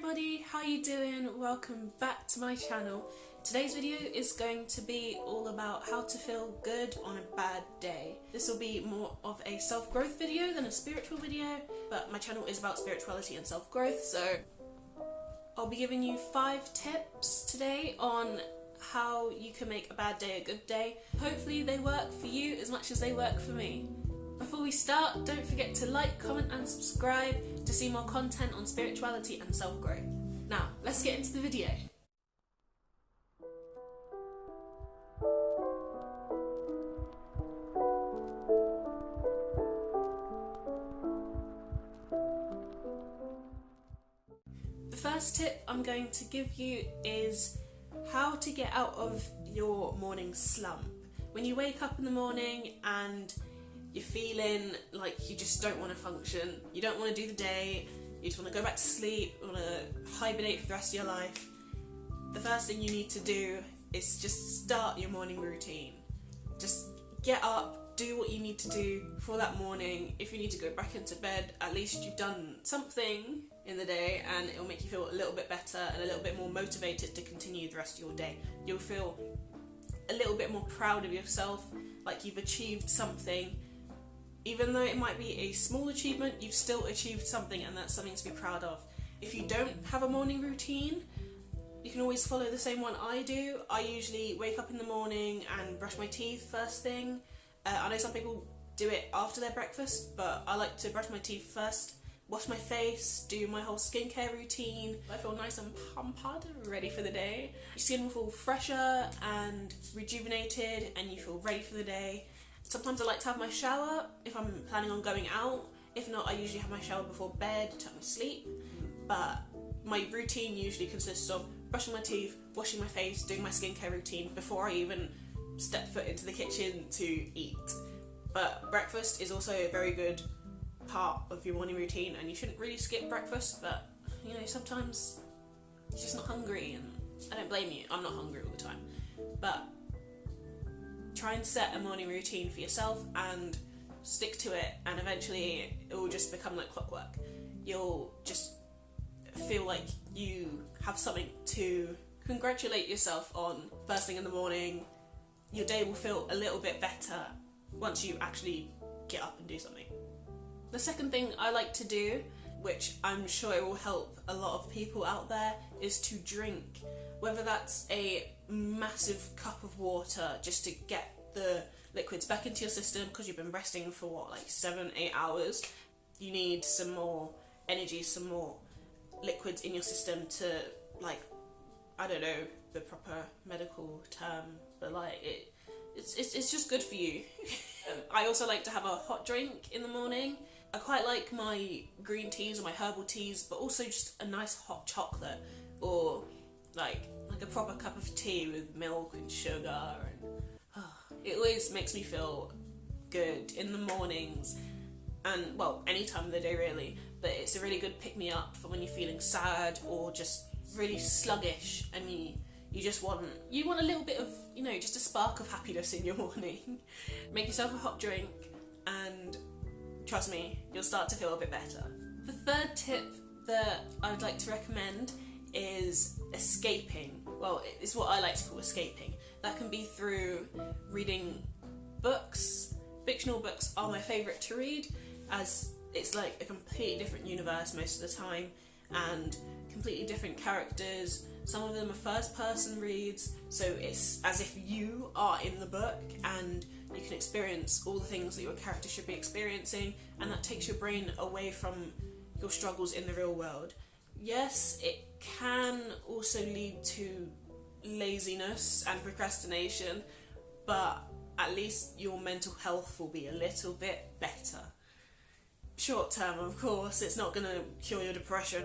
everybody, how you doing? Welcome back to my channel. Today's video is going to be all about how to feel good on a bad day. This will be more of a self-growth video than a spiritual video, but my channel is about spirituality and self-growth, so I'll be giving you 5 tips today on how you can make a bad day a good day. Hopefully they work for you as much as they work for me. Before we start, don't forget to like, comment and subscribe to see more content on spirituality and self-growth. Now, let's get into the video. The first tip I'm going to give you is how to get out of your morning slump. When you wake up in the morning and you're feeling like you just don't want to function, you don't want to do the day, you just want to go back to sleep, you want to hibernate for the rest of your life, the first thing you need to do is just start your morning routine. Just get up, do what you need to do for that morning. If you need to go back into bed, at least you've done something in the day and it'll make you feel a little bit better and a little bit more motivated to continue the rest of your day. You'll feel a little bit more proud of yourself, like you've achieved something. Even though it might be a small achievement, you've still achieved something and that's something to be proud of. If you don't have a morning routine, you can always follow the same one I do. I usually wake up in the morning and brush my teeth first thing. I know some people do it after their breakfast, but I like to brush my teeth first, wash my face, do my whole skincare routine. I feel nice and pampered, ready for the day. Your skin will feel fresher and rejuvenated and you feel ready for the day. Sometimes I like to have my shower if I'm planning on going out. If not, I usually have my shower before bed to help me sleep. But my routine usually consists of brushing my teeth, washing my face, doing my skincare routine before I even step foot into the kitchen to eat. But breakfast is also a very good part of your morning routine and you shouldn't really skip breakfast, but you know, sometimes you're just not hungry and I don't blame you, I'm not hungry all the time. But try and set a morning routine for yourself and stick to it, and eventually it will just become like clockwork. You'll just feel like you have something to congratulate yourself on first thing in the morning. Your day will feel a little bit better once you actually get up and do something. The second thing I like to do, which I'm sure it will help a lot of people out there, is to drink. Whether that's a massive cup of water just to get the liquids back into your system because you've been resting for what, like 7-8 hours. You need some more energy, some more liquids in your system to, like, I don't know the proper medical term, but like it's just good for you. I also like to have a hot drink in the morning. I quite like my green teas or my herbal teas, but also just a nice hot chocolate or like a proper cup of tea with milk and sugar, and it always makes me feel good in the mornings, and well, any time of the day really, but it's a really good pick-me-up for when you're feeling sad or just really sluggish and you just want a little bit of, you know, just a spark of happiness in your morning. Make yourself a hot drink and trust me, you'll start to feel a bit better. The third tip that I would like to recommend is escaping. Well, it's what I like to call escaping. That can be through reading books. Fictional books are my favourite to read, as it's like a completely different universe most of the time and completely different characters. Some of them are first person reads, so it's as if you are in the book and you can experience all the things that your character should be experiencing, and that takes your brain away from your struggles in the real world. Yes, it can also lead to laziness and procrastination, but at least your mental health will be a little bit better. Short term, of course, it's not going to cure your depression.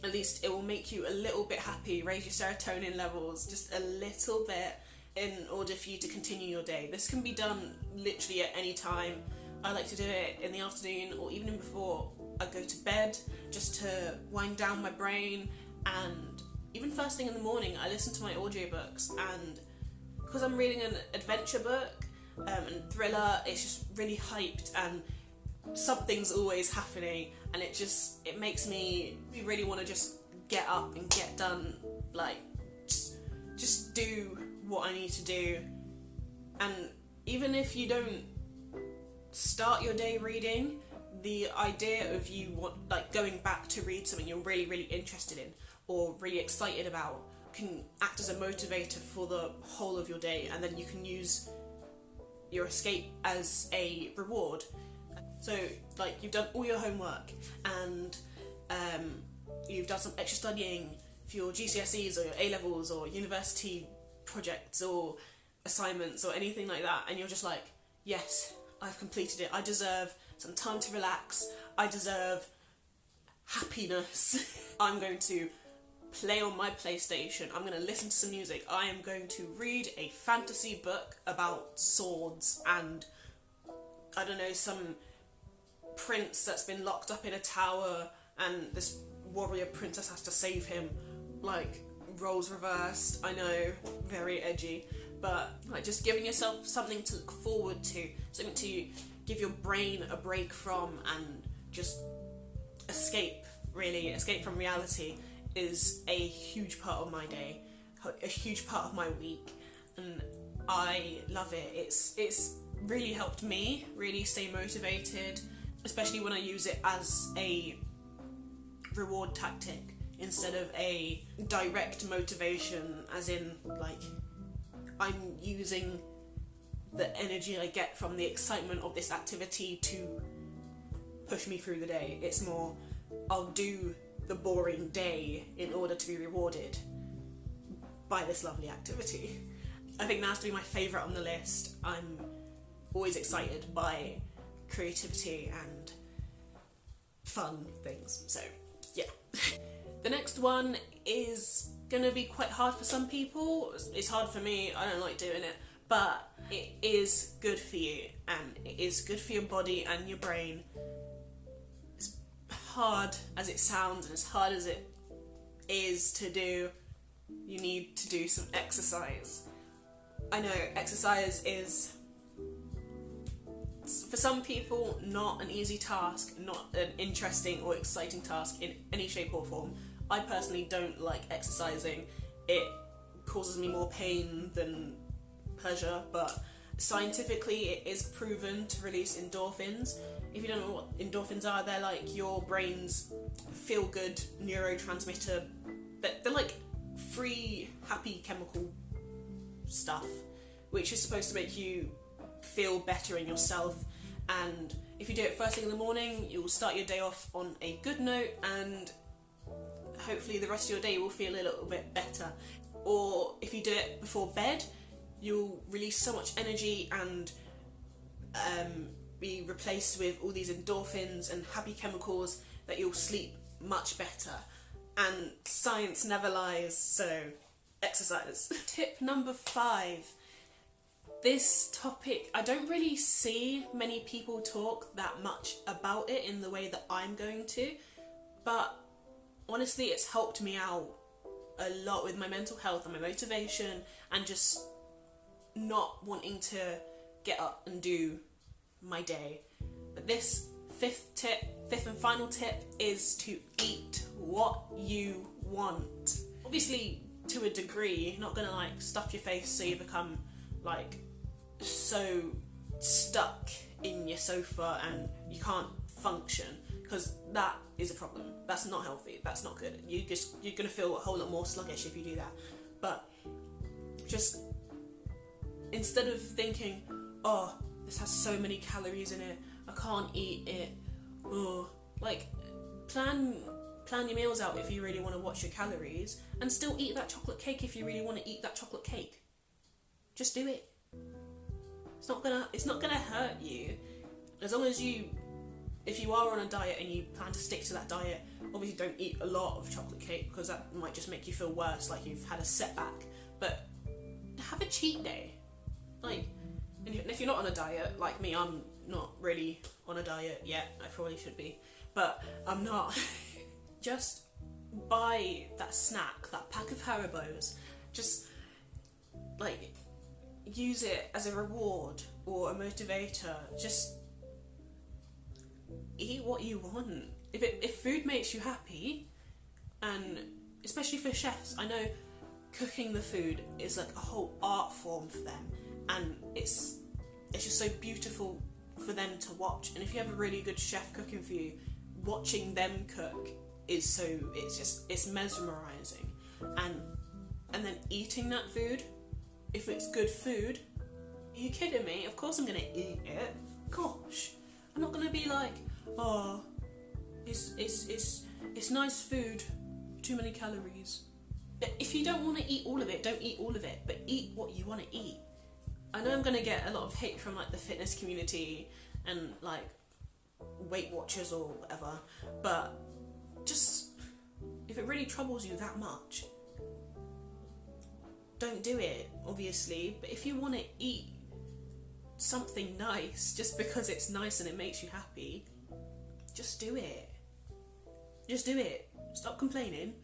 At least it will make you a little bit happy, raise your serotonin levels just a little bit in order for you to continue your day. This can be done literally at any time. I like to do it in the afternoon or evening before I go to bed, just to wind down my brain, and even first thing in the morning I listen to my audiobooks, and because I'm reading an adventure book and thriller, it's just really hyped and something's always happening, and it makes me really want to just get up and get done, like just do what I need to do. And even if you don't start your day reading, the idea of going back to read something you're really, really interested in or really excited about can act as a motivator for the whole of your day, and then you can use your escape as a reward. So, like, you've done all your homework and you've done some extra studying for your GCSEs or your A-levels or university projects or assignments or anything like that, and you're just like, yes, I've completed it. I deserve some time to relax. I deserve happiness. I'm going to play on my PlayStation. I'm going to listen to some music. I am going to read a fantasy book about swords and, I don't know, some prince that's been locked up in a tower and this warrior princess has to save him. Like, roles reversed. I know, very edgy. But, like, just giving yourself something to look forward to, something to give your brain a break from, and just escape from reality is a huge part of my day, a huge part of my week, and I love it. It's really helped me really stay motivated, especially when I use it as a reward tactic instead of a direct motivation, as in, like, I'm using the energy I get from the excitement of this activity to push me through the day. It's more, I'll do the boring day in order to be rewarded by this lovely activity. I think that has to be my favourite on the list. I'm always excited by creativity and fun things, so yeah. The next one is gonna be quite hard for some people. It's hard for me, I don't like doing it, but it is good for you, and it is good for your body and your brain. As hard as it sounds and as hard as it is to do, you need to do some exercise. I know exercise is, for some people, not an easy task, not an interesting or exciting task in any shape or form. I personally don't like exercising. It causes me more pain than pleasure, but scientifically it is proven to release endorphins. If you don't know what endorphins are, they're like your brain's feel-good neurotransmitter. They're like free, happy chemical stuff, which is supposed to make you feel better in yourself. And if you do it first thing in the morning, you'll start your day off on a good note, and hopefully the rest of your day will feel a little bit better. Or if you do it before bed, you'll release so much energy and be replaced with all these endorphins and happy chemicals that you'll sleep much better. And science never lies, so exercise. Tip number 5. This topic, I don't really see many people talk that much about it in the way that I'm going to, but honestly it's helped me out a lot with my mental health and my motivation, and just not wanting to get up and do my day. But this fifth and final tip is to eat what you want. Obviously, to a degree, you're not gonna like stuff your face so you become like so stuck in your sofa and you can't function, because that is a problem. That's not healthy. That's not good. You're gonna feel a whole lot more sluggish if you do that. But just instead of thinking, oh, this has so many calories in it, I can't eat it, oh, like plan your meals out if you really want to watch your calories, and still eat that chocolate cake if you really want to eat that chocolate cake. Just do it. It's not gonna hurt you, as long as if you are on a diet and you plan to stick to that diet. Obviously don't eat a lot of chocolate cake, because that might just make you feel worse, like you've had a setback. But have a cheat day. Like, and if you're not on a diet, like me, I'm not really on a diet yet. I probably should be, but I'm not. Just buy that snack, that pack of Haribos. Just like use it as a reward or a motivator. Just eat what you want. If food makes you happy And especially for chefs, I know cooking the food is like a whole art form for them, and it's just so beautiful for them to watch. And if you have a really good chef cooking for you, watching them cook is it's mesmerizing. And then eating that food, if it's good food, are you kidding me? Of course I'm gonna eat it. Gosh, I'm not gonna be like, oh, it's nice food, too many calories. But if you don't want to eat all of it, don't eat all of it, but eat what you want to eat. I know I'm gonna get a lot of hate from like the fitness community and like Weight Watchers or whatever, but just, if it really troubles you that much, don't do it, obviously. But if you want to eat something nice just because it's nice and it makes you happy, just do it. Just do it. Stop complaining.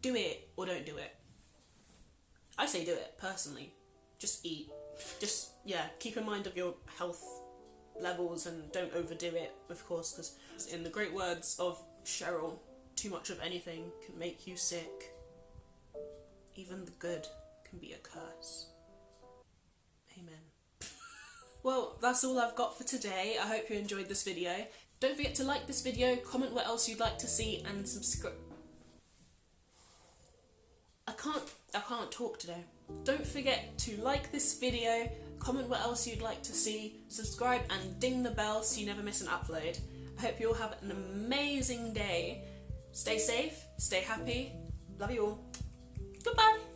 Do it or don't do it. I say do it, personally. Just eat. Just, yeah, keep in mind of your health levels and don't overdo it, of course, because in the great words of Cheryl, too much of anything can make you sick. Even the good can be a curse. Amen. Well, that's all I've got for today. I hope you enjoyed this video. Don't forget to like this video, comment what else you'd like to see, and subscribe. I can't talk today. Don't forget to like this video, comment what else you'd like to see, subscribe and ding the bell so you never miss an upload. I hope you all have an amazing day. Stay safe, stay happy. Love you all. Goodbye.